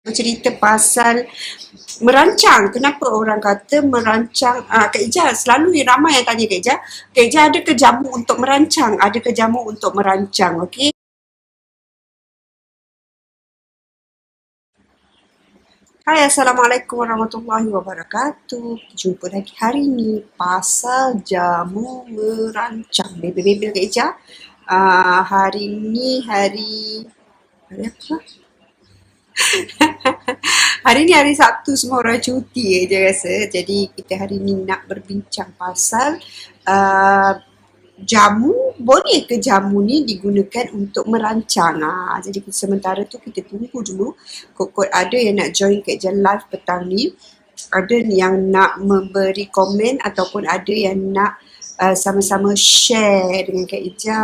Cerita pasal merancang. Kenapa orang kata merancang? Kak Ija, selalu ramai yang tanya Kak Ija. Kak Ija ada ke jamu untuk merancang? Ada ke jamu untuk merancang? Okey. Hai, Assalamualaikum warahmatullahi wabarakatuh. Jumpa lagi hari ni pasal jamu merancang. Bebel-bebel Kak Ija. Hari ni hari apa? Hari ni hari Sabtu, semua orang cuti je rasa. Jadi kita hari ni nak berbincang pasal uh, jamu, boleh ke jamu ni digunakan untuk merancang? Jadi sementara tu kita tunggu dulu. Kok ada yang nak join Kak Jan live petang ni. Ada yang nak memberi komen ataupun ada yang nak sama-sama share dengan Kak Ija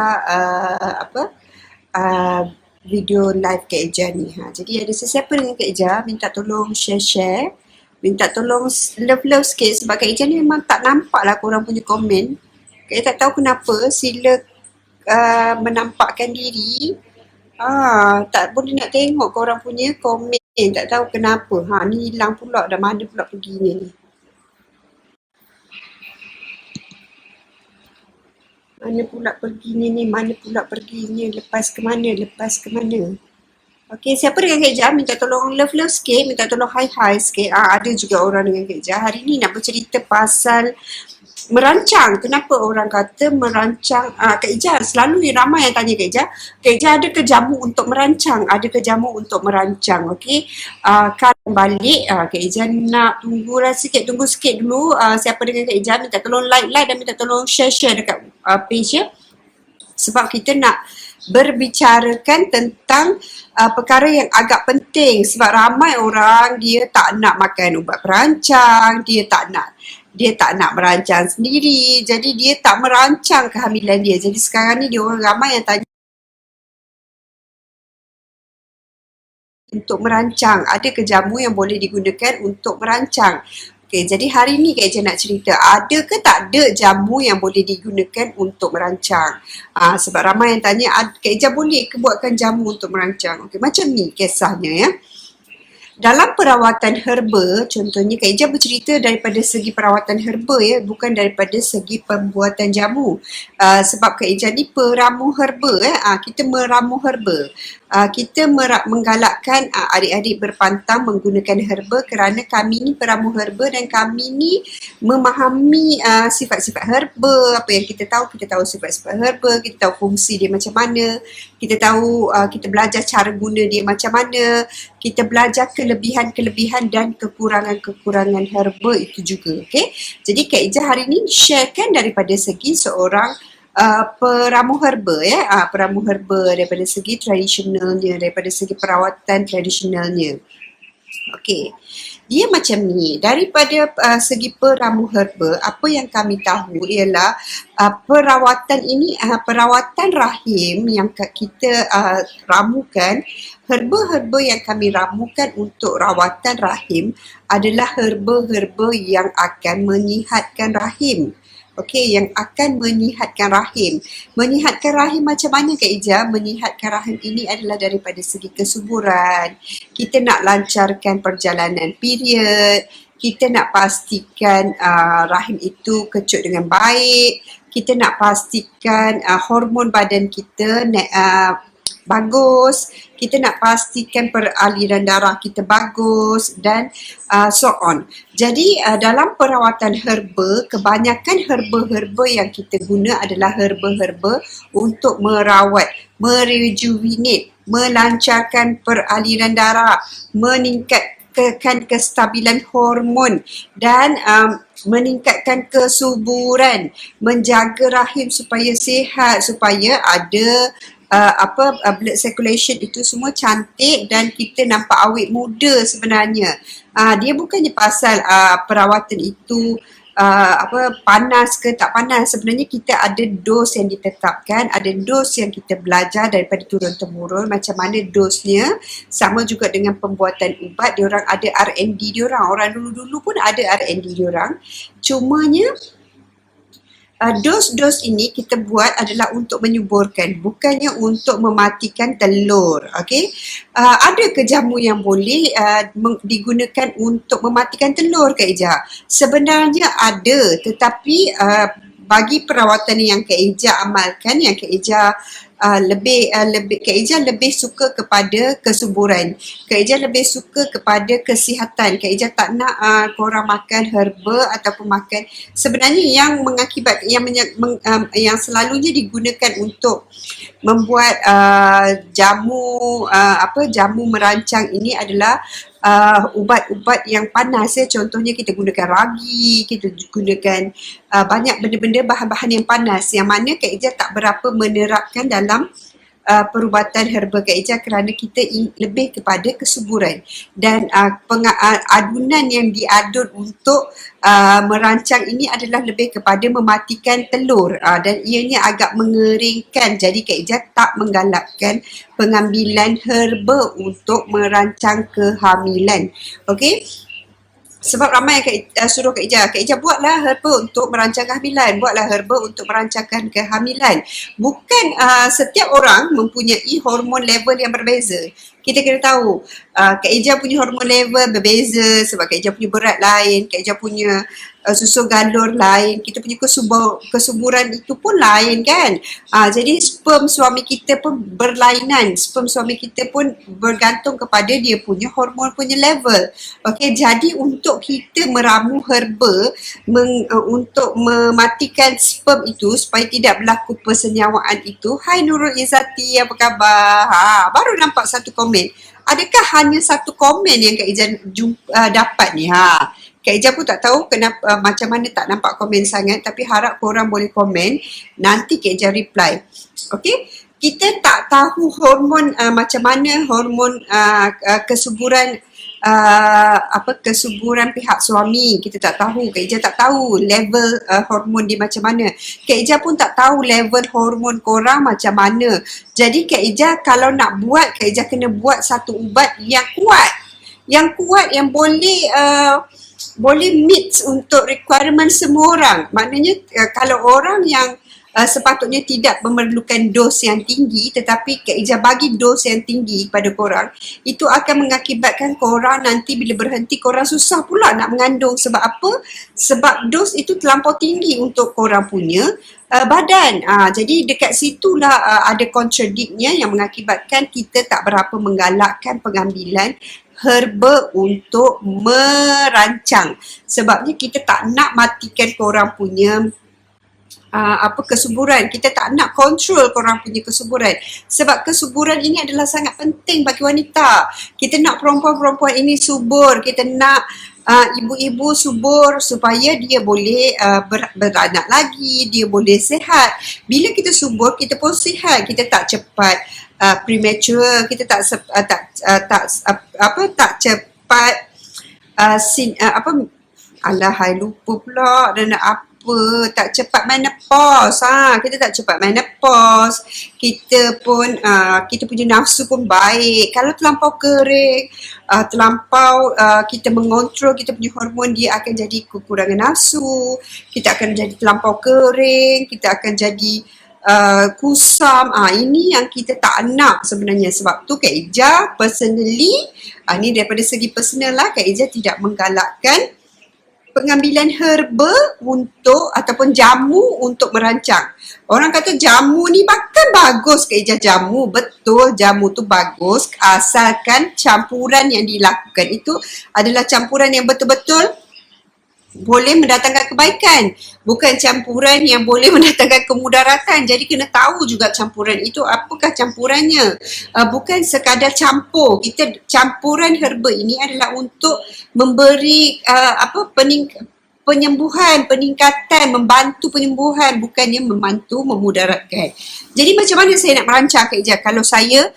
uh, video live Kak Eja ni. Jadi ada sesiapa dengan Kak Eja, minta tolong share-share. Minta tolong love-love sikit sebab Kak Eja ni memang tak nampak lah korang punya komen. Kak Eja tak tahu kenapa, sila menampakkan diri. Tak boleh nak tengok korang punya komen. Tak tahu kenapa. Ni hilang pula, dah mana pula perginya ni. Mana pula perginya ni, mana pula perginya, lepas ke mana, lepas ke mana. Okey, siapa dengan Kak Jah? Minta tolong love-love sikit, minta tolong hi-hi sikit. Ada juga orang dengan Kak Jah. Hari ni nak bercerita pasal merancang. Kenapa orang kata merancang? Kak Jah, selalu ramai yang tanya Kak Jah. Kak Jah ada ke jamu untuk merancang? Ada ke jamu untuk merancang? Okey, kan balik. Kak Jah nak tunggu sikit dulu. Siapa dengan Kak Jah, minta tolong like dan minta tolong share dekat page ya. Sebab kita nak berbicarakan tentang perkara yang agak penting sebab ramai orang dia tak nak makan ubat perancang, dia tak nak merancang sendiri, jadi dia tak merancang kehamilan dia. Jadi sekarang ni dia orang ramai yang tanya untuk merancang, ada ke jamu yang boleh digunakan untuk merancang? Okey, jadi hari ni Kak Eja nak cerita, ada ke tak ada jamu yang boleh digunakan untuk merancang? Sebab ramai yang tanya, Kak Eja boleh ke buatkan jamu untuk merancang? Okey, macam ni kisahnya ya. Dalam perawatan herba, contohnya Kak Ija bercerita daripada segi perawatan herba ya, bukan daripada segi pembuatan jamu. Sebab Kak Ija ni peramu herba kita meramu herba. Kita menggalakkan adik-adik berpantang menggunakan herba kerana kami ni peramu herba dan kami ni memahami sifat-sifat herba. Apa yang kita tahu sifat-sifat herba, kita tahu fungsi dia macam mana, kita tahu, kita belajar cara guna dia macam mana, kita belajar kelebihan-kelebihan dan kekurangan-kekurangan herba itu juga. Okay? Jadi Kak Ija hari ni sharekan daripada segi seorang peramu herba ya, peramu herba daripada segi tradisionalnya, daripada segi perawatan tradisionalnya. Okey. Dia macam ni, daripada segi peramu herba, apa yang kami tahu ialah perawatan ini, perawatan rahim yang kita ramukan, herba-herba yang kami ramukan untuk rawatan rahim adalah herba-herba yang akan menyihatkan rahim. Okey, yang akan menyihatkan rahim. Menyihatkan rahim macam mana Kak Ija? Menyihatkan rahim ini adalah daripada segi kesuburan. Kita nak lancarkan perjalanan period. Kita nak pastikan rahim itu kecut dengan baik. Kita nak pastikan hormon badan kita bagus, kita nak pastikan peraliran darah kita bagus dan so on. Jadi dalam perawatan herba, kebanyakan herba-herba yang kita guna adalah herba-herba untuk merawat, merejuvenate, melancarkan peraliran darah, meningkatkan kestabilan hormon dan meningkatkan kesuburan, menjaga rahim supaya sihat, supaya ada blood circulation itu semua cantik dan kita nampak awet muda sebenarnya. Dia bukannya pasal perawatan itu panas ke tak panas. Sebenarnya kita ada dos yang ditetapkan, ada dos yang kita belajar daripada turun-temurun macam mana dosnya. Sama juga dengan pembuatan ubat, diorang ada R&D diorang. Orang dulu-dulu pun ada R&D diorang. Cumanya dos ini kita buat adalah untuk menyuburkan, bukannya untuk mematikan telur. Okey, ada ke jamu yang boleh digunakan untuk mematikan telur, Kak Eja? Sebenarnya ada, tetapi bagi perawatan yang Kak Eja amalkan, yang Kak Eja Kak Eja lebih suka kepada kesuburan. Kak Eja lebih suka kepada kesihatan. Kak Eja tak nak korang makan herba ataupun makan, sebenarnya yang mengakibat yang selalunya digunakan untuk membuat jamu merancang ini adalah ubat-ubat yang panas ya. Contohnya kita gunakan ragi, kita gunakan banyak benda-benda bahan-bahan yang panas, yang mana Kak Eja tak berapa menerapkan dalam perubatan herba Kak Eja, kerana kita lebih kepada kesuburan dan adunan yang diadun untuk merancang ini adalah lebih kepada mematikan telur, dan ianya agak mengeringkan. Jadi Kak Eja tak menggalakkan pengambilan herba untuk merancang kehamilan. Okey, sebab ramai yang suruh Kak Eja buatlah herba untuk merancang kehamilan, buatlah herba untuk merancangkan kehamilan. Bukan setiap orang mempunyai hormon level yang berbeza. Kita kena tahu, Kak Eja punya hormon level berbeza sebab Kak Eja punya berat lain, Kak Eja punya susu galur lain, kita punya kesuburan itu pun lain kan. Jadi sperm suami kita pun berlainan, sperm suami kita pun bergantung kepada dia punya hormon punya level. Okey, jadi untuk kita meramu herba untuk mematikan sperm itu supaya tidak berlaku persenyawaan itu. Hai Nurul Izzati, apa khabar? Baru nampak satu komen. Adakah hanya satu komen yang Kak Eja dapat ni? Kak Eja pun tak tahu kenapa, macam mana tak nampak komen sangat, tapi harap korang boleh komen, nanti Kak Eja reply. Okey, kita tak tahu hormon macam mana hormon kesuburan kesuburan pihak suami. Kita tak tahu, Kak Eja tak tahu level hormon dia macam mana. Kak Eja pun tak tahu level hormon korang macam mana. Jadi Kak Eja kalau nak buat, Kak Eja kena buat satu ubat yang kuat. Yang kuat, yang boleh meet untuk requirement semua orang. Maknanya kalau orang yang sepatutnya tidak memerlukan dos yang tinggi, tetapi Kak Eja bagi dos yang tinggi pada korang, itu akan mengakibatkan korang nanti bila berhenti korang susah pula nak mengandung. Sebab apa? Sebab dos itu terlampau tinggi untuk korang punya badan. Jadi dekat situlah ada kontradiknya yang mengakibatkan kita tak berapa menggalakkan pengambilan herba untuk merancang. Sebabnya kita tak nak matikan korang punya kesuburan. Kita tak nak kontrol korang punya kesuburan. Sebab kesuburan ini adalah sangat penting bagi wanita. Kita nak perempuan-perempuan ini subur. Kita nak ibu-ibu subur supaya dia boleh beranak lagi, dia boleh sihat. Bila kita subur, kita pun sihat. Kita tak cepat premature, kita tak cepat lupa pula dan tak cepat menopause. Kita tak cepat menopause. Kita pun kita punya nafsu pun baik. Kalau terlampau kering, terlampau kita mengontrol kita punya hormon, dia akan jadi kekurangan nafsu. Kita akan jadi terlampau kering, kita akan jadi kusam. Ini yang kita tak nak sebenarnya. Sebab tu Kak Eja personally, ni daripada segi personal lah, Kak Eja tidak menggalakkan pengambilan herba untuk ataupun jamu untuk merancang. Orang kata jamu ni bahkan bagus, Kak Eja, jamu. Betul, jamu tu bagus asalkan campuran yang dilakukan itu adalah campuran yang betul-betul boleh mendatangkan kebaikan. Bukan campuran yang boleh mendatangkan kemudaratan. Jadi kena tahu juga campuran itu apakah campurannya. Bukan sekadar campur. Campuran herba ini adalah untuk memberi penyembuhan, peningkatan, membantu penyembuhan, bukannya membantu memudaratkan. Jadi macam mana saya nak merancang, Kak Eja? Kalau saya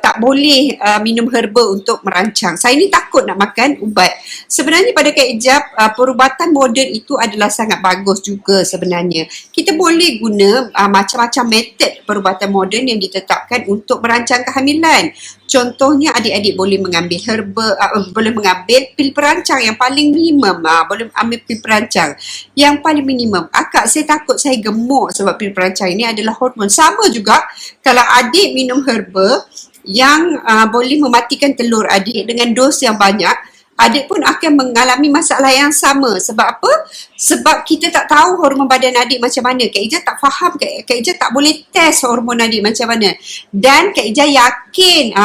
tak boleh minum herba untuk merancang. Saya ni takut nak makan ubat. Sebenarnya pada Kak Ijab, perubatan moden itu adalah sangat bagus juga sebenarnya. Kita boleh guna macam-macam metod perubatan moden yang ditetapkan untuk merancang kehamilan. Contohnya adik-adik boleh mengambil herba, boleh mengambil pil perancang yang paling minimum. Boleh ambil pil perancang yang paling minimum. Akak, saya takut saya gemuk sebab pil perancang ini adalah hormon. Sama juga kalau adik minum herba yang boleh mematikan telur adik dengan dos yang banyak, adik pun akan mengalami masalah yang sama. Sebab apa? Sebab kita tak tahu hormon badan adik macam mana. Kak Ijah tak faham, Kak Ijah tak boleh test hormon adik macam mana. Dan Kak Ijah yakin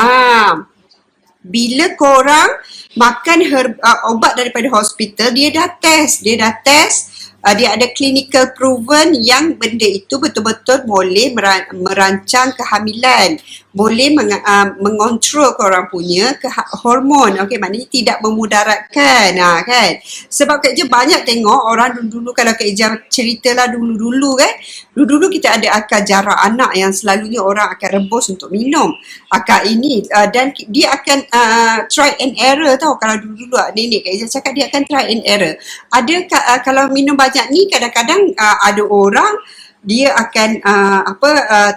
bila korang makan ubat daripada hospital, dia dah test, dia ada clinical proven yang benda itu betul-betul boleh merancang kehamilan, boleh mengontrol korang punya hormon. Okey, maknanya tidak memudaratkan, kan. Sebab Kak Ijah banyak tengok orang dulu-dulu, kalau Kak Ijah ceritalah dulu-dulu kan, dulu-dulu kita ada akar jarak anak yang selalunya orang akan rebus untuk minum. Akar ini dan dia akan try and error tau. Kalau dulu-dulu nenek Kak Ijah cakap dia akan try and error. Ada kalau minum banyak ni kadang-kadang ada orang dia akan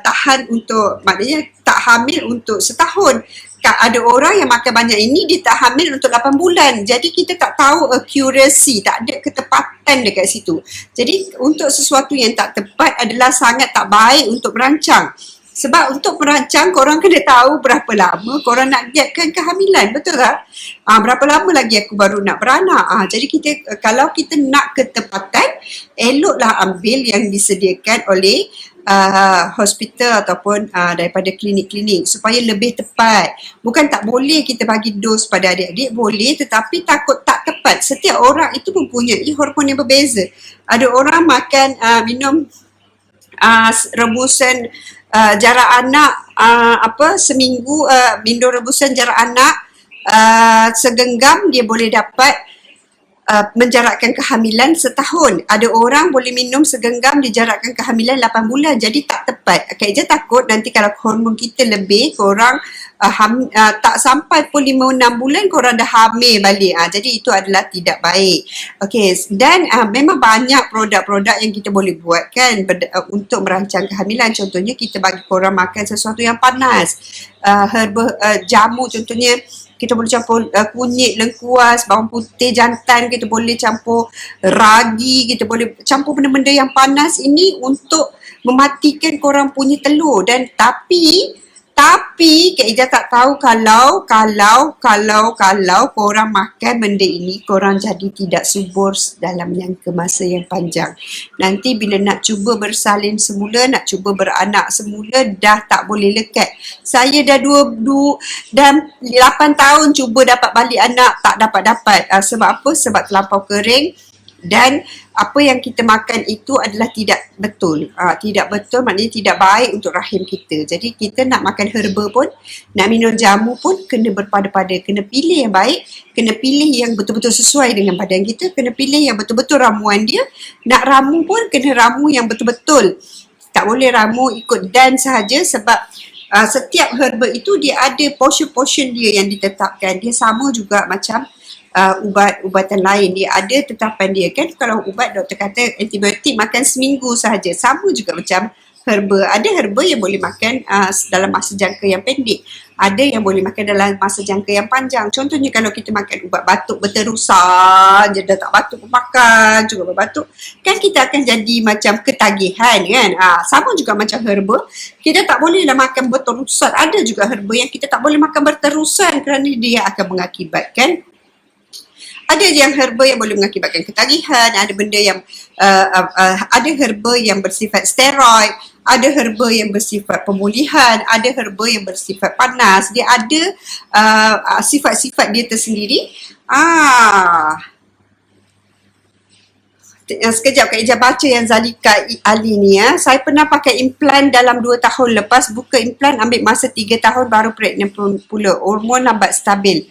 tahan untuk, maknanya tak hamil untuk setahun. Ada orang yang makan banyak ini dia tak hamil untuk 8 bulan. Jadi kita tak tahu accuracy, tak ada ketepatan dekat situ. Jadi untuk sesuatu yang tak tepat adalah sangat tak baik untuk merancang. Sebab untuk merancang, korang kena tahu berapa lama korang nak giatkan kehamilan, betul tak? Berapa lama lagi aku baru nak beranak. Jadi kalau kita nak ketepatan, eloklah ambil yang disediakan oleh hospital ataupun daripada klinik-klinik supaya lebih tepat. Bukan tak boleh kita bagi dos pada adik-adik, boleh, tetapi takut tak tepat. Setiap orang itu mempunyai hormon yang berbeza. Ada orang makan minum rebusan jarak anak seminggu, minum rebusan jarak anak segenggam, dia boleh dapat menjarakkan kehamilan setahun. Ada orang boleh minum segenggam dijarakkan kehamilan 8 bulan. Jadi tak tepat. Kak Ijah takut nanti kalau hormon kita lebih, korang tak sampai pun 5-6 bulan korang dah hamil balik. Jadi itu adalah tidak baik. Okey, dan memang banyak produk-produk yang kita boleh buat kan untuk merancang kehamilan. Contohnya kita bagi korang makan sesuatu yang panas. Jamu contohnya, kita boleh campur kunyit, lengkuas, bawang putih, jantan, kita boleh campur ragi, kita boleh campur benda-benda yang panas ini untuk mematikan korang punya telur. Dan tapi Kak Ijah tak tahu kalau korang makan benda ini, korang jadi tidak subur dalam jangka masa yang panjang. Nanti bila nak cuba bersalin semula, nak cuba beranak semula, dah tak boleh lekat. Saya dah 8 tahun cuba dapat balik anak, tak dapat-dapat. Sebab apa? Sebab terlampau kering. Dan apa yang kita makan itu adalah tidak betul. Tidak betul maknanya tidak baik untuk rahim kita. Jadi kita nak makan herba pun, nak minum jamu pun kena berpada-pada. Kena pilih yang baik, kena pilih yang betul-betul sesuai dengan badan kita, kena pilih yang betul-betul ramuan dia. Nak ramu pun kena ramu yang betul-betul. Tak boleh ramu ikut dan sahaja sebab setiap herba itu dia ada portion-portion dia yang ditetapkan. Dia sama juga macam ubat-ubatan lain, dia ada tetapan dia kan. Kalau ubat doktor kata antibiotik makan seminggu sahaja, sama juga macam herba. Ada herba yang boleh makan dalam masa jangka yang pendek, ada yang boleh makan dalam masa jangka yang panjang. Contohnya kalau kita makan ubat batuk berterusan je, dah tak batuk pun makan juga berbatuk, kan kita akan jadi macam ketagihan kan. Sama juga macam herba, kita tak bolehlah makan berterusan. Ada juga herba yang kita tak boleh makan berterusan kerana dia akan mengakibatkan, ada yang herba yang boleh mengakibatkan ketagihan, ada benda yang ada herba yang bersifat steroid, ada herba yang bersifat pemulihan, ada herba yang bersifat panas. Dia ada sifat-sifat dia tersendiri. Sekejap Kak Ijah baca yang Zalika Ali ni ya. Saya pernah pakai implan dalam 2 tahun, lepas buka implan ambil masa 3 tahun baru pregnant pula. Hormon lambat stabil.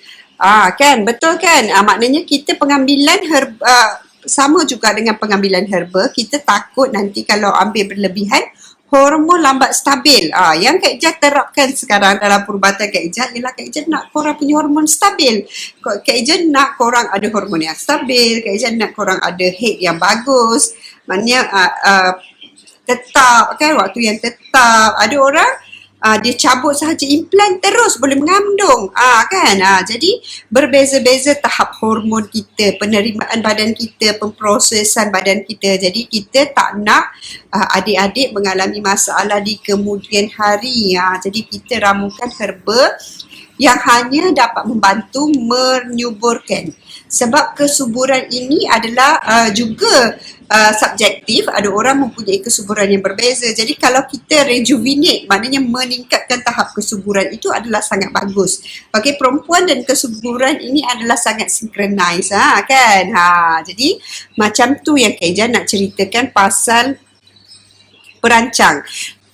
Kan, betul kan? Maknanya kita pengambilan herba sama juga dengan pengambilan herba. Kita takut nanti kalau ambil berlebihan, hormon lambat stabil. Yang Kak Ijah terapkan sekarang dalam perubatan Kak Ijah ialah Kak Ijah nak korang punya hormon stabil. Kak Ijah nak korang ada hormon yang stabil, Kak Ijah nak korang ada head yang bagus. Maknanya tetap kan, waktu yang tetap. Ada orang dia cabut sahaja implan terus boleh mengandung kan. Jadi berbeza-beza tahap hormon kita, penerimaan badan kita, pemprosesan badan kita. Jadi kita tak nak adik-adik mengalami masalah di kemudian hari. Jadi kita ramukan herba yang hanya dapat membantu menyuburkan. Sebab kesuburan ini adalah juga subjektif, ada orang mempunyai kesuburan yang berbeza. Jadi kalau kita rejuvenate, maknanya meningkatkan tahap kesuburan, itu adalah sangat bagus. Bagi perempuan dan kesuburan ini adalah sangat synchronize kan. Jadi macam tu yang Kak Ijah nak ceritakan pasal perancang.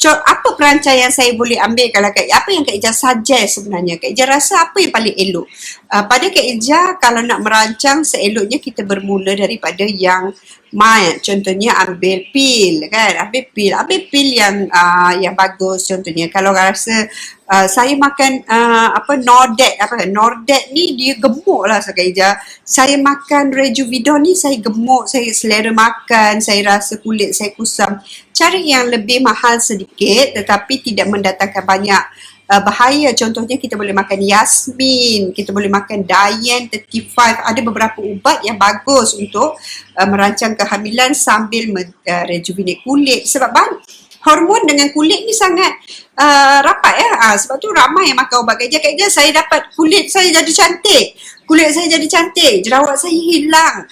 Apa perancang yang saya boleh ambil kalau apa yang Kak Ijah suggest sebenarnya? Kak Ijah rasa apa yang paling elok? Pada Kak Ijah, kalau nak merancang, seeloknya kita bermula daripada yang mild. Contohnya ambil pil kan, ambil pil yang bagus. Contohnya kalau rasa saya makan Nordet ni dia gemuk lah Kak Ijah. Saya makan Rejuvidon ni saya gemuk, saya selera makan, saya rasa kulit saya kusam. Cari yang lebih mahal sedikit tetapi tidak mendatangkan banyak bahaya. Contohnya kita boleh makan Yasmin, kita boleh makan Diane 35. Ada beberapa ubat yang bagus untuk merancang kehamilan sambil rejuvenate kulit. Sebab hormon dengan kulit ni sangat rapat sebab tu ramai yang makan ubat. Kak Ijah saya dapat kulit saya jadi cantik. Kulit saya jadi cantik, jerawat saya hilang,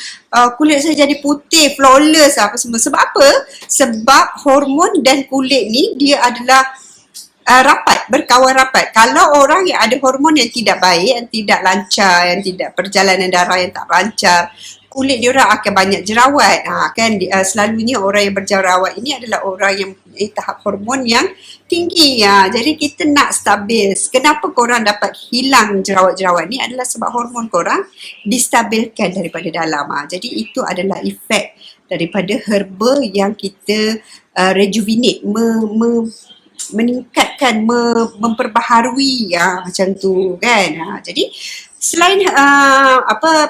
kulit saya jadi putih, flawless apa semua. Sebab apa? Sebab hormon dan kulit ni dia adalah rapat, berkawan rapat. Kalau orang yang ada hormon yang tidak baik, yang tidak lancar, yang tidak perjalanan darah yang tak lancar, kulit diorang akan banyak jerawat. Kan selalunya orang yang berjerawat ini adalah orang yang mempunyai tahap hormon yang tinggi. Jadi kita nak stabil. Kenapa korang dapat hilang jerawat-jerawat ni adalah sebab hormon korang distabilkan daripada dalam. Jadi itu adalah efek daripada herba yang kita rejuvenate, meningkatkan, memperbaharui macam tu kan. Jadi selain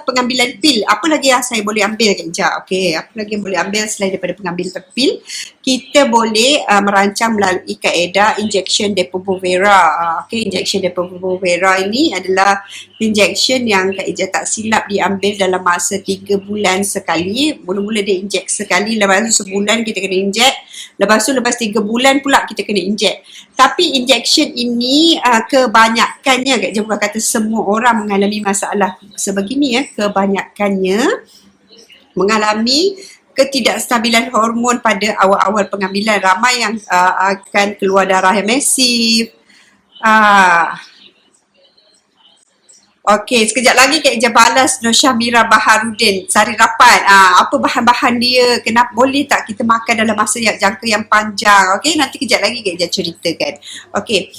pengambilan pil, apa lagi yang saya boleh ambil Kak Ijah? Okey, apa lagi yang boleh ambil selain daripada pengambilan pil? Kita boleh merancang melalui kaedah injection Depo-Provera. Injection Depo-Provera ini adalah injection yang Kak Ijah tak silap diambil dalam masa 3 bulan sekali. Mula-mula dia inject sekali, lepas tu sebulan kita kena inject, lepas tu lepas 3 bulan pula kita kena inject. Tapi injection ini kebanyakannya, Kak Ijah bukan kata semua orang mengalami masalah sebegini kebanyakannya mengalami ketidakstabilan hormon pada awal-awal pengambilan. Ramai yang akan keluar darah yang masif. Okey, sekejap lagi Kak Ijah balas Nur Syamira Baharudin, sari rapat. Apa bahan-bahan dia? Kenapa boleh tak kita makan dalam masa yang jangka yang panjang? Okey, nanti kejap lagi Kak Ijah ceritakan. Okey,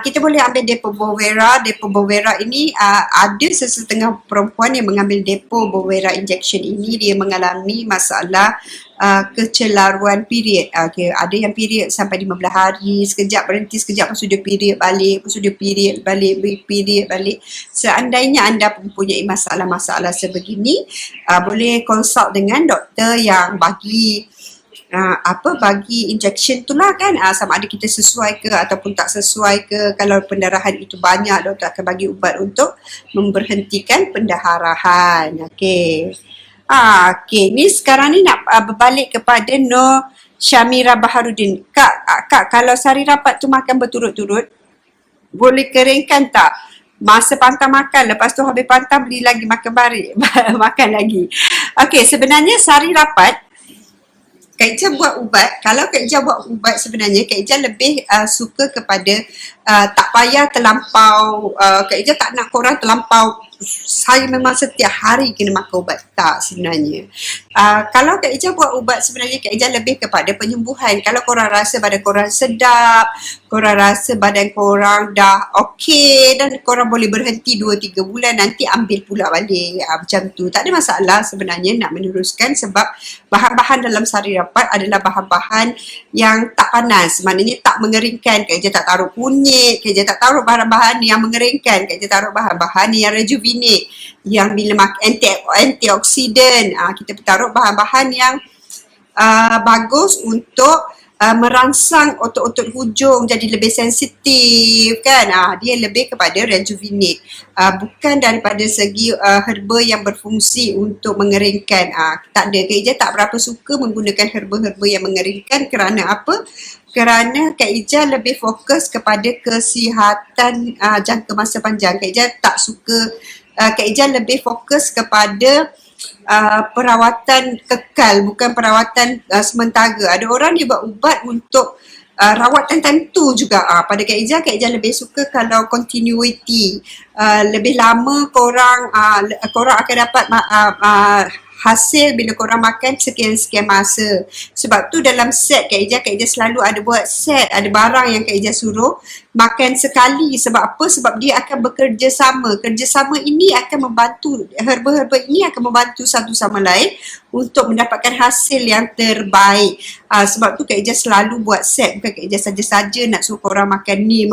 kita boleh ambil Depo-Provera. Depo-Provera ini ada sesetengah perempuan yang mengambil Depo-Provera injection ini, dia mengalami masalah kecelaruan period. Ada yang period sampai 15 hari, sekejap berhenti, sekejap lepas tu dia period balik, lepas tu dia period balik, period balik. Seandainya anda mempunyai masalah-masalah sebegini, boleh consult dengan doktor yang bagi bagi injection tu lah kan, sama ada kita sesuai ke ataupun tak sesuai ke. Kalau pendarahan itu banyak, doktor akan bagi ubat untuk memberhentikan pendarahan. Okey. Okey, ni sekarang ni nak berbalik kepada Nur Syamira Baharudin. Kak, kalau sari rapat tu makan berturut-turut, boleh keringkan tak? Masa pantang makan, lepas tu habis pantang beli lagi makan balik, makan lagi. Okey, sebenarnya sari rapat, Kak Ijah buat ubat. Kalau Kak Ijah buat ubat sebenarnya, Kak Ijah lebih suka kepada tak payah terlampau, Kak Ijah tak nak korang terlampau saya memang setiap hari kena makan ubat. Tak sebenarnya. Kalau Kak Ijah buat ubat sebenarnya Kak Ijah lebih kepada penyembuhan. Kalau korang rasa badan korang sedap, korang rasa badan korang dah okey dan korang boleh berhenti 2-3 bulan, nanti ambil pula balik. Macam tu. Tak ada masalah sebenarnya nak meneruskan sebab bahan-bahan dalam sari rapat adalah bahan-bahan yang tak panas. Maknanya tak mengeringkan. Kak Ijah tak taruh kunyit, Kak Ijah tak taruh bahan-bahan yang mengeringkan. Kak Ijah taruh bahan-bahan yang rejuvenate, yang bila antioksidan. Kita taruh bahan-bahan yang bagus untuk merangsang otot-otot hujung jadi lebih sensitif kan. Dia lebih kepada rejuvenate, bukan daripada segi herba yang berfungsi untuk mengeringkan. Tak ada. Kak Ijah tak berapa suka menggunakan herba-herba yang mengeringkan. Kerana apa? Kerana Kak Ijah lebih fokus kepada kesihatan jangka masa panjang. Kak Ijah tak suka, Kak Ijah lebih fokus kepada perawatan kekal, bukan perawatan sementara. Ada orang dia buat ubat untuk rawatan tertentu juga. Pada Kak Ijah lebih suka kalau continuity. Lebih lama korang akan dapat hasil bila korang makan sekian-sekian masa. Sebab tu dalam set Kak Ijah selalu ada buat set, ada barang yang Kak Ijah suruh makan sekali. Sebab apa? Sebab dia akan bekerjasama. Kerjasama ini akan membantu, herba-herba ini akan membantu satu sama lain untuk mendapatkan hasil yang terbaik. Sebab tu Kak Ijah selalu buat set. Bukan Kak Ijah saja-saja nak suruh korang makan ni,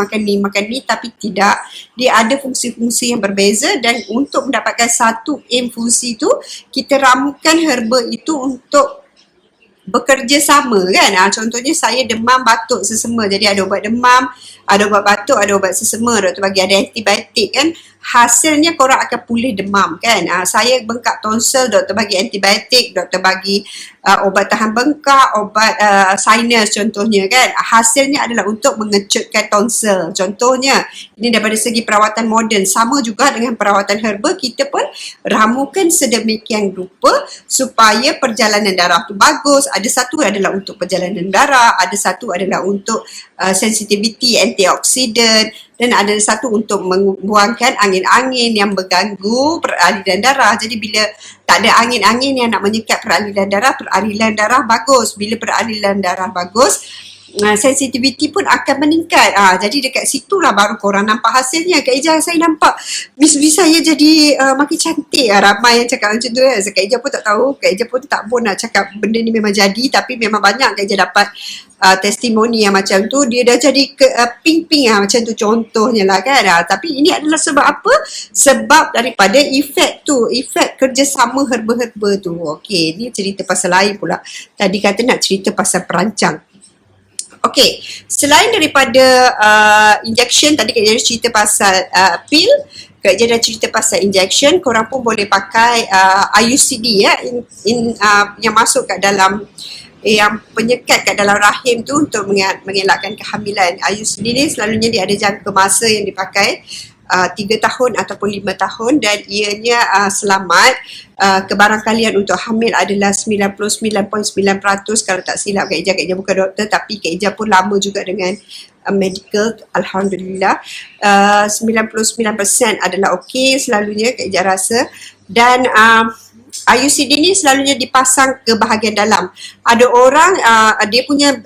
tapi tidak. Dia ada fungsi-fungsi yang berbeza dan untuk mendapatkan satu aim fungsi tu, kita ramukan herba itu untuk bekerja sama kan. Contohnya saya demam, batuk, sesema. Jadi ada ubat demam, ada ubat batuk, ada ubat sesema. Doktor bagi ada antibiotik kan. Hasilnya korang akan pulih demam kan. Saya bengkak tonsil, doktor bagi antibiotik, doktor bagi obat tahan bengkak, obat sinus contohnya kan. Hasilnya adalah untuk mengecutkan tonsil. Contohnya, ini daripada segi perawatan moden. Sama juga dengan perawatan herba, kita pun ramukan sedemikian rupa supaya perjalanan darah tu bagus. Ada satu adalah untuk perjalanan darah, ada satu adalah untuk sensitivity antioksidan, dan ada satu untuk membuangkan angin-angin yang mengganggu peraliran darah. Jadi bila tak ada angin-angin yang nak menyekat peraliran darah bagus. Bila peraliran darah bagus, sensitivity pun akan meningkat. Jadi dekat situlah baru korang nampak hasilnya. Kak Ijah, saya nampak Miss saya jadi makin cantik. Ramai yang cakap macam tu kan. Kak Ijah pun tak tahu, Kak Ijah pun tak pun nak cakap benda ni memang jadi, tapi memang banyak Kak Ijah dapat testimoni yang macam tu. Dia dah jadi pink-pink macam tu contohnya lah kan. Tapi ini adalah sebab apa? Sebab daripada efek tu, efek kerjasama herba-herba tu. Okey, ni cerita pasal lain pula. Tadi kata nak cerita pasal perancang. Okey, selain daripada injection, tadi Kak Ijah cerita pasal pil, Kak Ijah dah cerita pasal injection. Korang pun boleh pakai IUCD ya, yang masuk kat dalam, yang penyekat kat dalam rahim tu untuk mengelakkan kehamilan. IUCD ni selalunya dia ada jangka masa yang dipakai 3 tahun ataupun 5 tahun dan ianya selamat. Kebarangkalian untuk hamil adalah 99.9%. Kalau tak silap, Kak Ijah bukan doktor, tapi Kak Ijah pun lama juga dengan medical, Alhamdulillah. 99% adalah okey selalunya Kak Ijah rasa. Dan IUCD ni selalunya dipasang ke bahagian dalam. Ada orang dia punya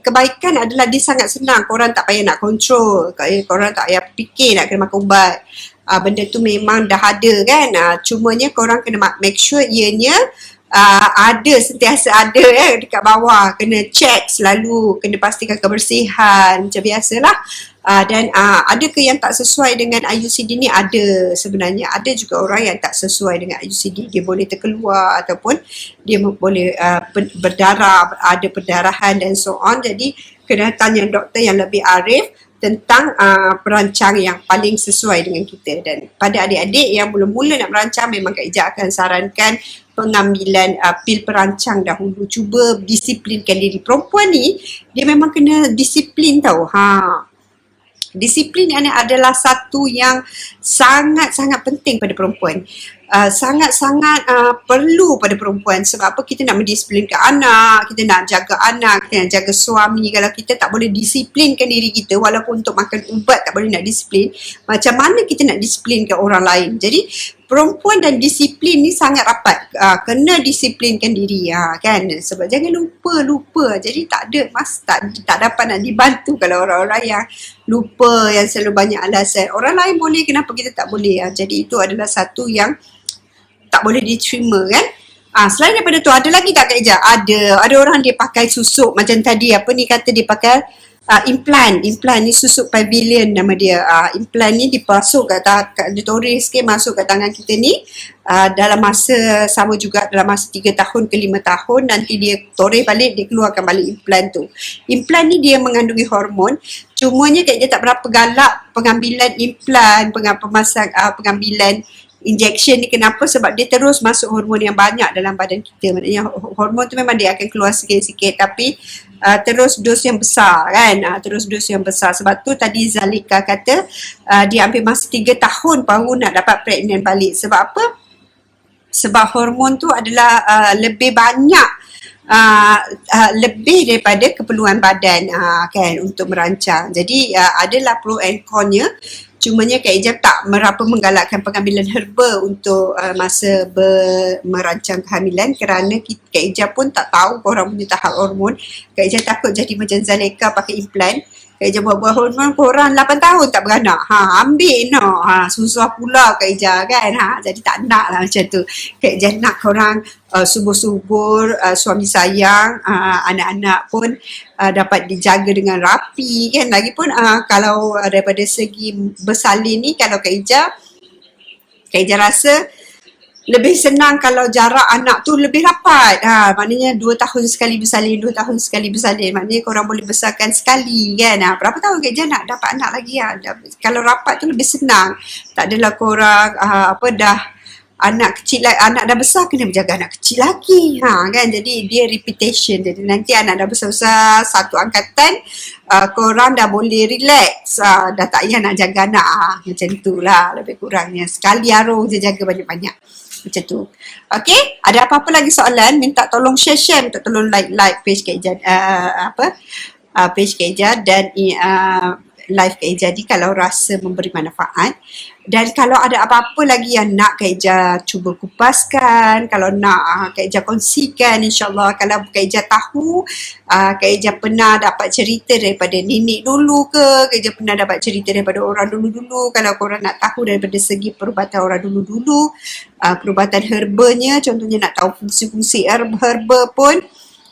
kebaikan adalah dia sangat senang. Korang tak payah nak kontrol, korang tak payah fikir nak kena makan ubat. Benda tu memang dah ada kan. Cumanya korang kena make sure ianya ada, sentiasa ada dekat bawah. Kena check selalu, kena pastikan kebersihan macam biasalah. Dan ada ke yang tak sesuai dengan IUCD ni? Ada sebenarnya. Ada juga orang yang tak sesuai dengan IUCD. Dia boleh terkeluar ataupun dia boleh berdarah, ada perdarahan dan so on. Jadi kena tanya doktor yang lebih arif tentang perancang yang paling sesuai dengan kita. Dan pada adik-adik yang mula-mula nak merancang, memang Kak Ijah akan sarankan pengambilan pil perancang dahulu. Cuba disiplinkan diri. Perempuan ni dia memang kena disiplin tau. Disiplin ini adalah satu yang sangat-sangat penting pada perempuan. Sangat-sangat perlu pada perempuan. Sebab apa? Kita nak mendisiplinkan anak, kita nak jaga anak, kita nak jaga suami. Kalau kita tak boleh disiplinkan diri kita, walaupun untuk makan ubat tak boleh nak disiplin, macam mana kita nak disiplinkan orang lain? Jadi perempuan dan disiplin ni sangat rapat. Kena disiplinkan diri, kan? Sebab jangan lupa. Jadi tak ada tak dapat nak dibantu kalau orang-orang yang lupa, yang selalu banyak alasan. Orang lain boleh, kenapa kita tak boleh? Jadi itu adalah satu yang tak boleh diterima, kan? Selain daripada tu, ada lagi tak Kak Ija? Ada orang dia pakai susuk macam tadi, apa ni kata dia pakai implant ni susuk pavilion nama dia. Implant ni dipasuk dituris ke masuk kat tangan kita ni dalam masa sama juga, dalam masa 3 tahun ke 5 tahun, nanti dia toreh balik, dia keluarkan balik implant tu. Implant ni dia mengandungi hormon, cumanya Kak Ija tak berapa galak pengambilan implant, pengambilan injection ni. Kenapa? Sebab dia terus masuk hormon yang banyak dalam badan kita. Maknanya hormon tu memang dia akan keluar sikit-sikit, tapi terus dos yang besar, kan? Terus dos yang besar. Sebab tu tadi Zalika kata dia ambil masa 3 tahun baru nak dapat pregnant balik. Sebab apa? Sebab hormon tu adalah lebih banyak, lebih daripada keperluan badan, kan, untuk merancang. Jadi adalah pro and con-nya. Cumanya Kak Ija tak berapa menggalakkan pengambilan herba untuk masa merancang kehamilan, kerana Kak Ija pun tak tahu korang punya tahap hormon. Kak Ija takut jadi macam Zalika pakai implant. Kak Ija buat hormon, korang 8 tahun tak beranak. Ambil no. Susah pula Kak Ija, kan. Jadi tak nak lah macam tu. Kak Ija nak korang subur-subur, suami sayang, anak-anak pun dapat dijaga dengan rapi, kan. Lagipun kalau daripada segi bersalin ni, kalau Kak Ija rasa lebih senang kalau jarak anak tu lebih rapat. Maknanya 2 tahun sekali bersalin, 2 tahun sekali bersalin. Maknanya korang boleh besarkan sekali, kan. Berapa tahun Kak Ija nak dapat anak lagi? Kalau rapat tu lebih senang. Tak adalah korang anak kecil, anak dah besar kena berjaga anak kecil lagi, kan. Jadi dia repetition. Jadi nanti anak dah besar-besar, satu angkatan, korang dah boleh relax, dah tak payah nak jaga anak. Macam tu lah lebih kurangnya. Sekali arung je jaga banyak-banyak. Macam tu. Okay, ada apa-apa lagi soalan? Minta tolong share, minta tolong like page Kak Ija, page Kak Ija dan live Kak Ija ni kalau rasa memberi manfaat. Dan kalau ada apa-apa lagi yang nak Kak Ija cuba kupaskan, kalau nak Kak Ija kongsikan, insyaAllah. Kalau Kak Ija tahu, Kak Ija pernah dapat cerita daripada nenek dulu ke, Kak Ija pernah dapat cerita daripada orang dulu-dulu. Kalau korang nak tahu daripada segi perubatan orang dulu-dulu, perubatan herbanya, contohnya nak tahu fungsi-fungsi herba pun,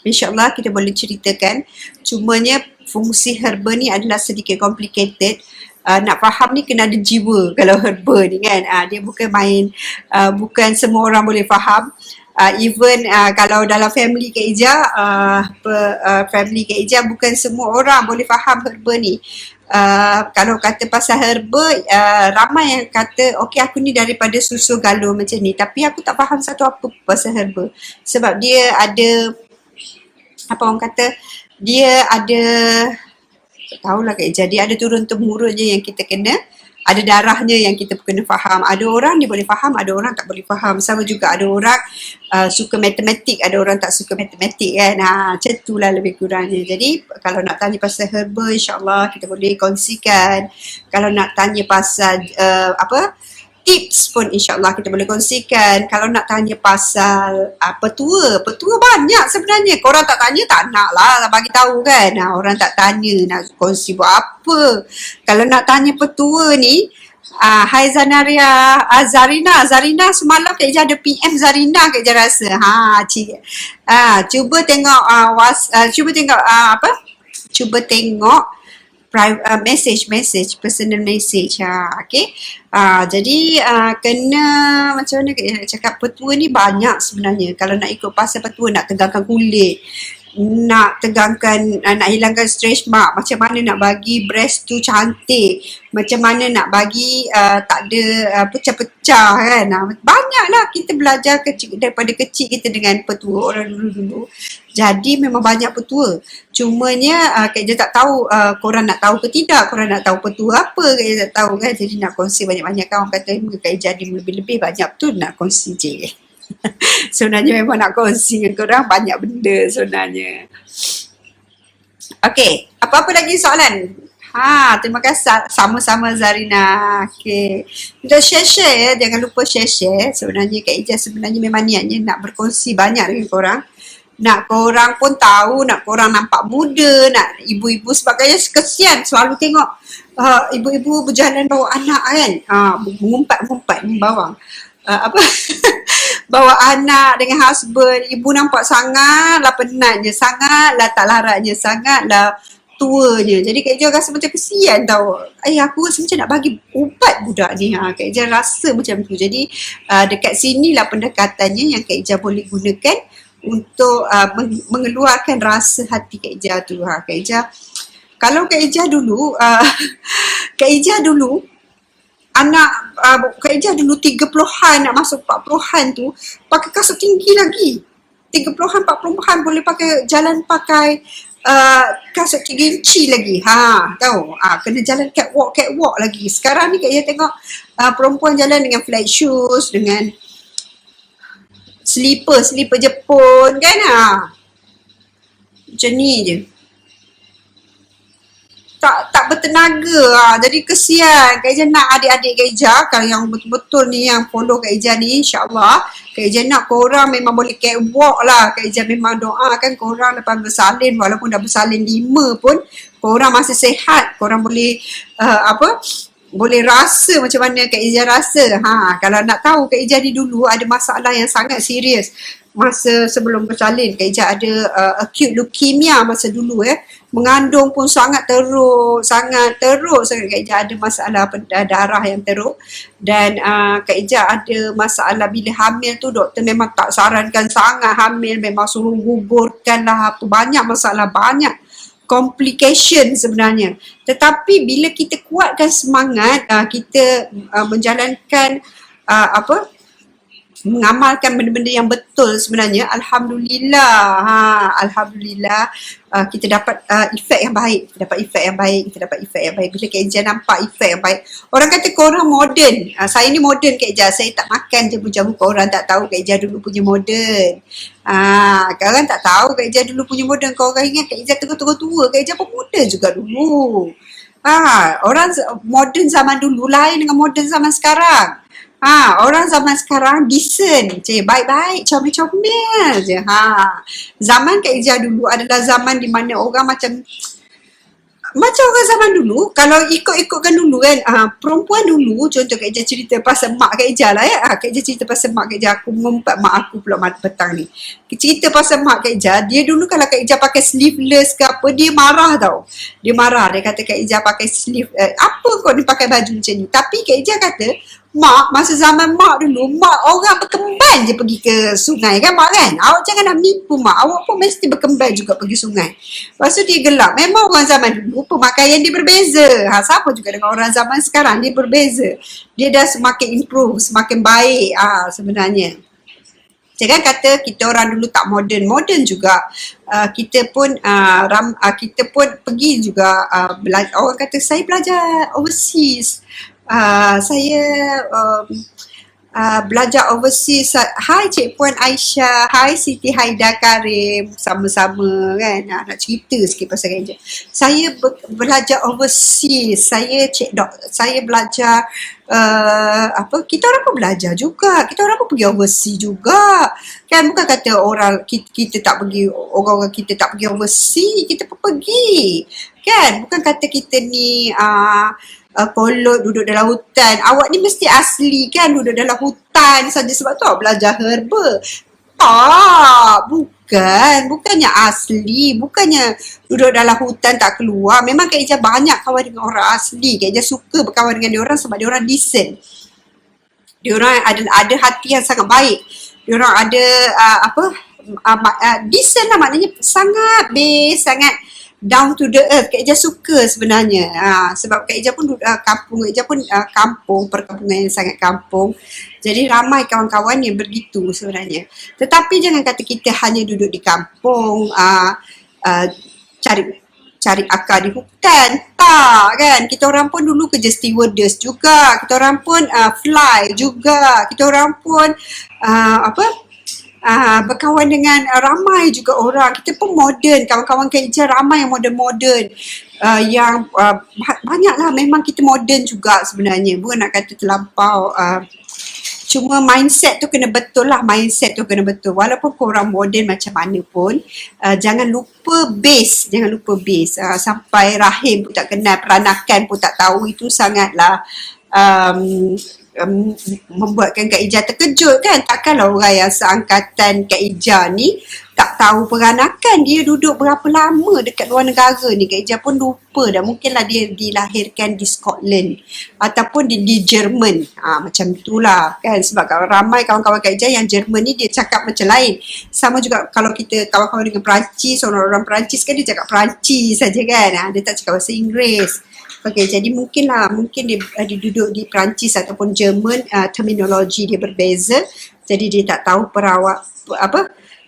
insyaAllah kita boleh ceritakan. Cumanya fungsi herba ni adalah sedikit complicated. Nak faham ni kena ada jiwa kalau herba ni, kan. Dia bukan main, bukan semua orang boleh faham. Even kalau dalam family Kak Ija, family Kak Ija, bukan semua orang boleh faham herba ni. Kalau kata pasal herba, ramai yang kata, okey aku ni daripada susu galur macam ni, tapi aku tak faham satu apa pasal herba. Sebab dia ada, apa orang kata, dia ada, tak tahulah Kak Ija, dia ada turun-temurunnya yang kita kena, ada darahnya yang kita kena faham. Ada orang dia boleh faham, ada orang tak boleh faham. Sama juga ada orang suka matematik, ada orang tak suka matematik, kan. Macam itulah lebih kurangnya. Jadi kalau nak tanya pasal herba, insyaAllah kita boleh kongsikan. Kalau nak tanya pasal tips pun insyaAllah kita boleh kongsikan. Kalau nak tanya pasal petua banyak sebenarnya. Korang tak tanya, tak nak lah bagi tahu, kan. Orang tak tanya, nak kongsi buat apa. Kalau nak tanya petua ni, hai Zanaria, Zarina semalam Kak Ija ada PM Zarina, Kak Ija rasa. Cuba tengok cuba tengok message, personal message. Okay. Jadi kena, macam mana nak cakap, petua ni banyak sebenarnya. Kalau nak ikut pasal petua, nak tegakkan kulit, nak tegangkan, nak hilangkan stretch mark, macam mana nak bagi breast tu cantik, macam mana nak bagi tak ada pecah-pecah kan. Banyaklah kita belajar daripada kecil kita dengan petua orang dulu-dulu. Jadi memang banyak petua. Cumanya Kak Ija tak tahu korang nak tahu ke tidak, korang nak tahu petua apa, Kak Ija tak tahu kan. Jadi nak kongsi banyak-banyak kan, orang kata Kak Ija ada lebih-lebih banyak betul nak kongsi je. Sebenarnya memang nak kongsi dengan korang banyak benda sebenarnya. Okey, apa-apa lagi soalan? Terima kasih sama-sama Zarina. Okey. Untuk share-share ya, jangan lupa share-share. Sebenarnya Kak Ija sebenarnya memang niatnya nak berkongsi banyak dengan korang. Nak korang pun tahu, nak korang nampak muda, nak ibu-ibu sebagainya. Kesian selalu tengok ibu-ibu berjalan bawa anak kan. Mengumpat-ngumpat membawang. Bawa anak dengan husband, ibu nampak sangatlah penatnya, sangatlah tak laratnya, sangatlah tuanya. Jadi Kak Ija rasa macam kesian tau. Aku rasa macam nak bagi ubat budak ni. Kak Ija rasa macam tu. Jadi dekat sinilah pendekatannya yang Kak Ija boleh gunakan untuk mengeluarkan rasa hati Kak Ija tu. Kak Ija, kalau Kak Ija dulu, Kak Ija dulu, anak Kak Ija dulu 30-an nak masuk 40-an tu pakai kasut tinggi lagi. 30-an 40-an boleh pakai jalan pakai kasut 3 inci lagi. Tahu? Kena jalan catwalk lagi. Sekarang ni Kak Ija tengok perempuan jalan dengan flat shoes, dengan slipper Jepun kan. Macam ni je. Tak bertenaga. Jadi kesian. Kak Ija nak adik-adik Kak Ija, kalau yang betul-betul ni yang follow Kak Ija ni, insyaAllah Kak Ija nak korang memang boleh catwalk lah. Kak Ija memang doakan korang lepas bersalin, walaupun dah bersalin 5 pun, korang masih sihat. Korang boleh boleh rasa macam mana Kak Ija rasa. Kalau nak tahu Kak Ija ni dulu ada masalah yang sangat serius. Masa sebelum bersalin, Kak Ija ada acute leukemia masa dulu mengandung pun sangat teruk Kak Ija ada masalah darah yang teruk, dan Kak Ija ada masalah bila hamil tu doktor memang tak sarankan sangat hamil, memang suruh gugurkan lah, banyak masalah, banyak complication sebenarnya. Tetapi bila kita kuatkan semangat, kita menjalankan mengamalkan benda-benda yang betul sebenarnya, Alhamdulillah, kita dapat efek yang baik, kita dapat efek yang baik. Bila Kak Ija nampak efek yang baik, orang kata korang moden. Saya ni moden Kak Ija, saya tak makan jamu-jamu, korang tak tahu Kak Ija dulu punya moden. Korang tak tahu Kak Ija dulu punya moden. Korang ingat Kak Ija tua, Kak Ija pun muda juga dulu. Orang moden zaman dulu lain dengan moden zaman sekarang. Orang zaman sekarang decent je, baik-baik, comel-comel je. Zaman Kak Ija dulu adalah zaman di mana orang macam orang zaman dulu, kalau ikut-ikutkan dulu kan, perempuan dulu, contoh Kak Ija cerita pasal mak Kak Ija lah Kak Ija cerita pasal mak Kak Ija, aku mengumpat mak aku pula petang ni. Cerita pasal mak Kak Ija, dia dulu kalau Kak Ija pakai sleeveless ke apa, dia marah tau. Dia kata Kak Ija pakai sleeve, apa kau ni pakai baju macam ni. Tapi Kak Ija kata, masa zaman mak dulu, mak orang berkemban je pergi ke sungai kan mak kan. Awak jangan nak menipu mak, awak pun mesti berkemban juga pergi sungai. Lepas tu dia gelap. Memang orang zaman dulu pemakaian dia berbeza. Sama juga dengan orang zaman sekarang, dia berbeza. Dia dah semakin improve, semakin baik sebenarnya. Jangan kata kita orang dulu tak moden juga. Kita pun pergi juga orang kata saya belajar overseas. Saya belajar overseas. Hai Cik Puan Aisyah, hai Siti Haida Karim, sama-sama kan. Nak cerita sikit pasal Kak Ija. Saya belajar overseas. Saya belajar kita orang pun belajar juga. Kita orang pun pergi overseas juga. Kan bukan kata orang kita tak pergi, orang-orang kita tak pergi overseas, kita pun pergi. Kan bukan kata kita ni kolot duduk dalam hutan. Awak ni mesti asli kan duduk dalam hutan saja sebab tu awak belajar herba. Bukannya asli, bukannya duduk dalam hutan tak keluar. Memang Kak Ija banyak kawan dengan orang asli. Kak Ija suka berkawan dengan diorang sebab diorang decent. Diorang ada hati yang sangat baik. Diorang ada decent lah, maknanya sangat base, sangat down to the earth. Kak Ija suka sebenarnya. Sebab Kak Ija pun kampung, Kak Ija pun kampung, perkampungan yang sangat kampung. Jadi ramai kawan-kawan yang begitu sebenarnya. Tetapi jangan kata kita hanya duduk di kampung, cari cari akar di hutan. Tak kan? Kita orang pun dulu kerja stewardess juga. Kita orang pun fly juga. Kita orang pun berkawan dengan ramai juga orang. Kita pun moden. Kawan-kawan Kak Ija ramai yang moden-moden. Yang banyaklah memang kita moden juga sebenarnya. Bukan nak kata terlampau. Cuma mindset tu kena betul lah. Mindset tu kena betul. Walaupun korang moden macam mana pun, jangan lupa base. Jangan lupa base. Sampai rahim pun tak kenal, peranakan pun tak tahu. Itu sangatlah membuatkan Kak Ija terkejut kan. Takkanlah orang yang seangkatan Kak Ija ni tak tahu peranakan. Dia duduk berapa lama dekat luar negara ni. Kak Ija pun lupa dah. Mungkinlah dia dilahirkan di Scotland ataupun di Jerman. Macam itulah kan. Sebab kalau ramai kawan-kawan Kak Ija yang Jerman ni dia cakap macam lain. Sama juga kalau kita kawan-kawan dengan Perancis, orang Perancis kan dia cakap Perancis saja kan. Dia tak cakap bahasa Inggeris. Okey, jadi mungkin dia duduk di Perancis ataupun Jerman, terminologi dia berbeza. Jadi dia tak tahu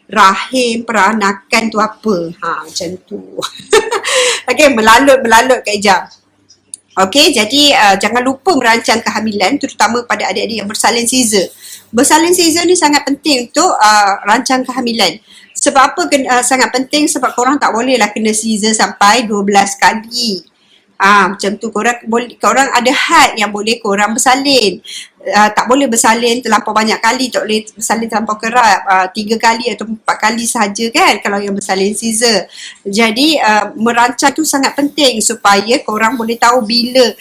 rahim, peranakan tu apa. Macam tu. Okey, melalut Kak Ija. Okey, jadi jangan lupa merancang kehamilan terutama pada adik-adik yang bersalin Caesar. Bersalin Caesar ni sangat penting untuk rancang kehamilan. Sebab apa sangat penting? Sebab korang tak bolehlah kena Caesar sampai 12 kali. Macam tu korang ada had yang boleh korang bersalin. Tak boleh bersalin terlampau banyak kali, tak boleh bersalin terlampau kerap, 3 kali atau 4 kali sahaja kan kalau yang bersalin Caesar. Jadi merancang tu sangat penting supaya korang boleh tahu bila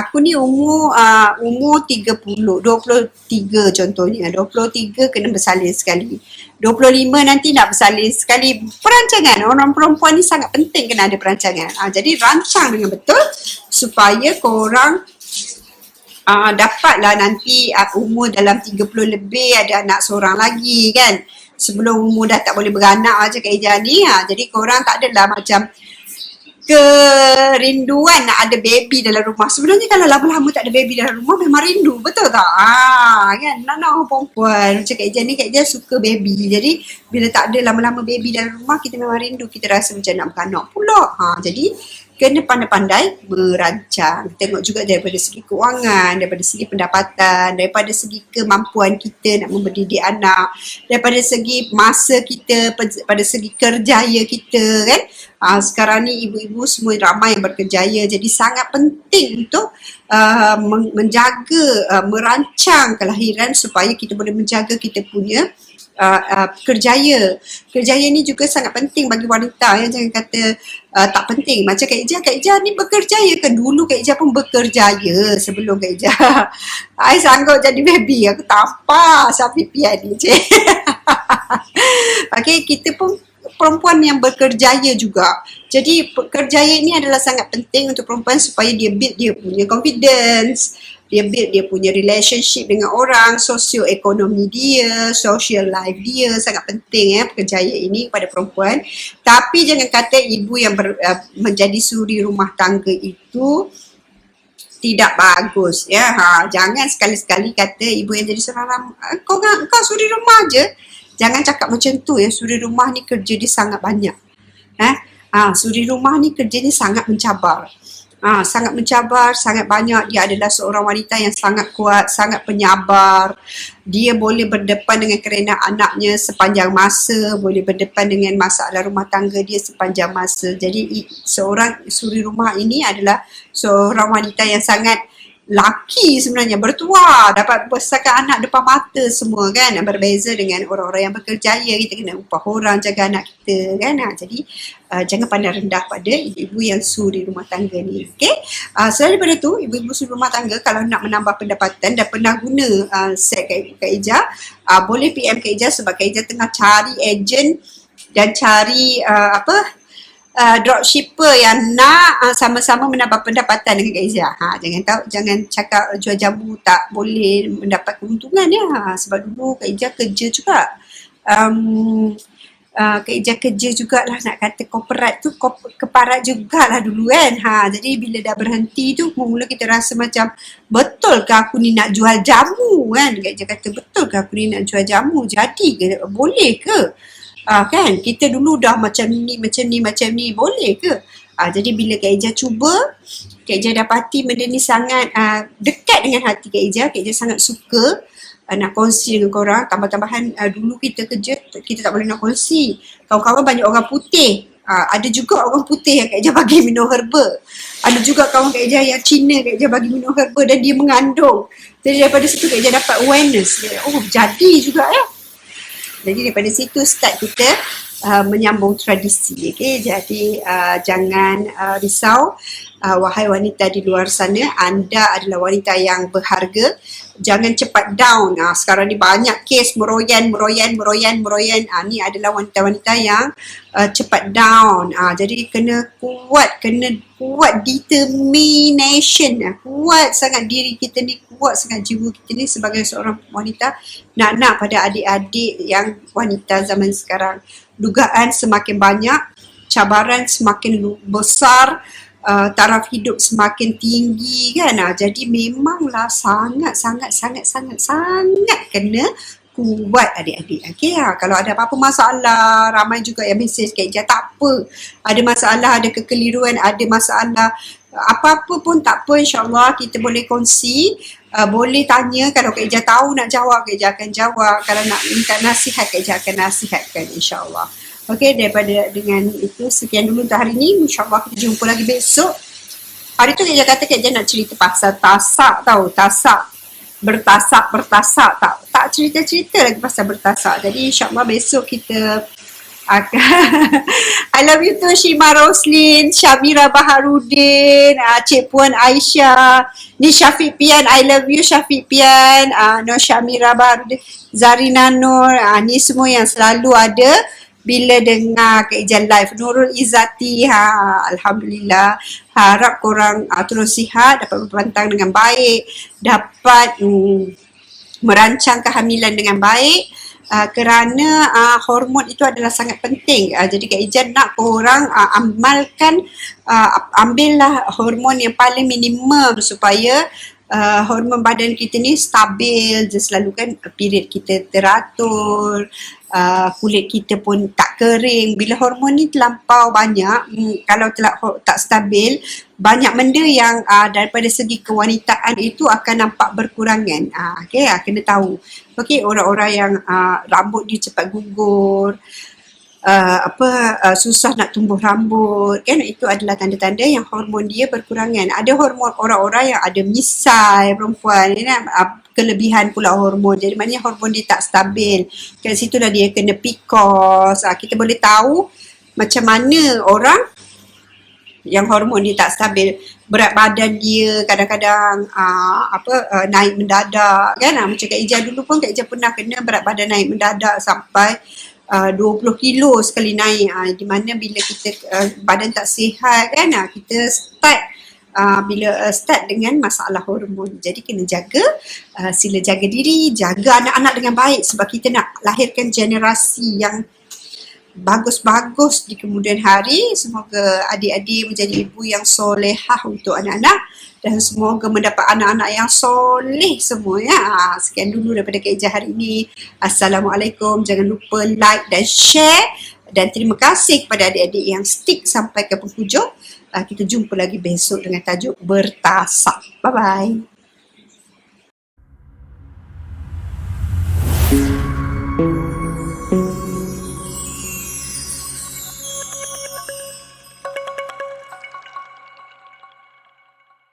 aku ni umur 23 contohnya, 23 kena bersalin sekali, 25 nanti nak bersalin sekali. Perancangan orang perempuan ni sangat penting kena ada perancangan. Jadi rancang dengan betul supaya korang dapatlah nanti umur dalam 30 lebih ada anak seorang lagi kan. Sebelum umur dah tak boleh beranak macam Kak Ija ni. Jadi korang tak adalah macam kerinduan nak ada baby dalam rumah. Sebenarnya kalau lama-lama tak ada baby dalam rumah memang rindu, betul tak? Kan, nak orang perempuan macam Kak Ija ni, Kak Ija suka baby. Jadi bila tak ada lama-lama baby dalam rumah, kita memang rindu, kita rasa macam nak beranak pula. Jadi kena pandai-pandai merancang. Tengok juga daripada segi kewangan, daripada segi pendapatan, daripada segi kemampuan kita nak mendidik anak, daripada segi masa kita, pada segi kerjaya kita kan. Sekarang ni ibu-ibu semua ramai yang berkerjaya, jadi sangat penting untuk menjaga, merancang kelahiran supaya kita boleh menjaga kita punya kerjaya. Kerjaya ni juga sangat penting bagi wanita ya. Jangan kata tak penting. Macam Kak Ija ni berkerjaya ke? Dulu Kak Ija pun berkerjaya sebelum Kak Ija. I sanggup jadi baby. Aku tak apa. Sapi pian ni je. Okay, kita pun perempuan yang berkerjaya juga. Jadi kerjaya ini adalah sangat penting untuk perempuan supaya dia build dia punya confidence, dia build dia punya relationship dengan orang, sosioekonomi dia, social life dia. Sangat penting pekerjaya ini kepada perempuan. Tapi jangan kata ibu yang menjadi suri rumah tangga itu tidak bagus ya. Jangan sekali-sekali kata ibu yang jadi seorang kau suri rumah je. Jangan cakap macam tu ya. Suri rumah ni kerja dia sangat banyak. Suri rumah ni kerja ni sangat mencabar. Sangat mencabar, sangat banyak. Dia adalah seorang wanita yang sangat kuat, sangat penyabar. Dia boleh berdepan dengan kerana anaknya sepanjang masa, boleh berdepan dengan masalah rumah tangga dia sepanjang masa. Jadi seorang suri rumah ini adalah seorang wanita yang sangat laki sebenarnya, bertuah, dapat besarkan anak depan mata semua kan. Berbeza dengan orang-orang yang berkerjaya, kita kena upah orang jaga anak kita kan. Jadi jangan pandang rendah pada ibu-ibu yang suri rumah tangga ni. Okay? Selain daripada tu, ibu-ibu suri rumah tangga kalau nak menambah pendapatan dan pernah guna set Kak Ija, boleh PM Kak Ija sebab Kak Ija tengah cari ejen dan cari dropshipper yang nak sama-sama menambah pendapatan dengan Kak Ija. Jangan cakap jual jamu tak boleh mendapat keuntungan ya. Sebab dulu Kak Ija kerja juga. Kak Ijah kerja jugalah nak kata corporate tu keparat jugalah dulu kan. Jadi bila dah berhenti tu mula kita rasa macam betul ke aku ni nak jual jamu kan. Kak Ijah kata betul ke aku ni nak jual jamu, jadi ke, boleh ke? Kan kita dulu dah macam ni boleh ke? Jadi bila Kak Ijah cuba, Kak Ijah dapati benda ni sangat dekat dengan hati Kak Ijah sangat suka nak kongsi dengan korang. Tambah-tambahan dulu kita kerja, kita tak boleh nak kongsi. Kawan-kawan banyak orang putih. Ada juga orang putih yang Kak Ijah bagi minum herba. Ada juga kawan Kak Ijah yang Cina Kak Ijah bagi minum herba dan dia mengandung. Jadi daripada situ Kak Ijah dapat awareness. Oh, jadi juga ya. Jadi daripada situ start kita menyambung tradisi. Okay? Jadi jangan risau. Wahai wanita di luar sana, anda adalah wanita yang berharga. Jangan cepat down. Sekarang ni banyak kes meroyan. Ni adalah wanita-wanita yang cepat down. Jadi kena kuat determination. Kuat sangat diri kita ni, kuat sangat jiwa kita ni sebagai seorang wanita. Nak pada adik-adik yang wanita zaman sekarang. Dugaan semakin banyak, cabaran semakin besar, taraf hidup semakin tinggi kan. Jadi memanglah sangat kena kuat adik-adik. Okay, kalau ada apa-apa masalah, ramai juga yang mesej Kak Ijah, tak apa. Ada masalah, ada kekeliruan, ada masalah, apa-apa pun tak apa, insyaAllah kita boleh kongsi. Boleh tanya, kalau Kak Ijah tahu nak jawab, Kak Ijah akan jawab. Kalau nak minta nasihat, Kak Ijah akan nasihatkan insyaAllah. Okey, dengan itu sekian dulu untuk hari ni. InsyaAllah kita jumpa lagi besok. Hari tu Kak Ijah kata Kak Ijah nak cerita pasal tasak tau. Bertasak. Tak cerita-cerita lagi pasal bertasak. Jadi insyaAllah besok kita akan I love you too Shima Roslin, Syamira Baharudin, Cik Puan Aisyah, ni Syafiq Pian, I love you Syafiq Pian, no Syamira Baharudin, Zarina Nur, ni semua yang selalu ada bila dengar Kak Ijah live. Nurul Izzati, Alhamdulillah. Harap korang terus sihat, dapat berpantang dengan baik, dapat merancang kehamilan dengan baik, kerana hormon itu adalah sangat penting. Jadi Kak Ijah nak korang amalkan, ambillah hormon yang paling minimum supaya hormon badan kita ni stabil je selalu kan, period kita teratur, kulit kita pun tak kering. Bila hormon ni terlampau banyak, kalau tak stabil, banyak benda yang daripada segi kewanitaan itu akan nampak berkurangan. Okay, kena tahu. Okay, orang-orang yang rambut dia cepat gugur, susah nak tumbuh rambut kan, itu adalah tanda-tanda yang hormon dia berkurangan. Ada hormon orang-orang yang ada misai perempuan kan, kelebihan pula hormon, jadi maknanya hormon dia tak stabil. Kat situlah dia kena PCOS. Kita boleh tahu macam mana orang yang hormon dia tak stabil, berat badan dia kadang-kadang naik mendadak kan. Macam Kak Ijah dulu pun, Kak Ijah pernah kena berat badan naik mendadak sampai 20 kilo sekali naik, di mana bila kita badan tak sihat kan, kita start dengan masalah hormon. Jadi kena jaga, sila jaga diri, jaga anak-anak dengan baik, sebab kita nak lahirkan generasi yang bagus-bagus di kemudian hari. Semoga adik-adik menjadi ibu yang solehah untuk anak-anak dan semoga mendapat anak-anak yang soleh semua ya. Sekian dulu daripada Kak Ijah hari ini. Assalamualaikum. Jangan lupa like dan share, dan terima kasih kepada adik-adik yang stick sampai ke penghujung. Kita jumpa lagi besok dengan tajuk bertasak. Bye-bye.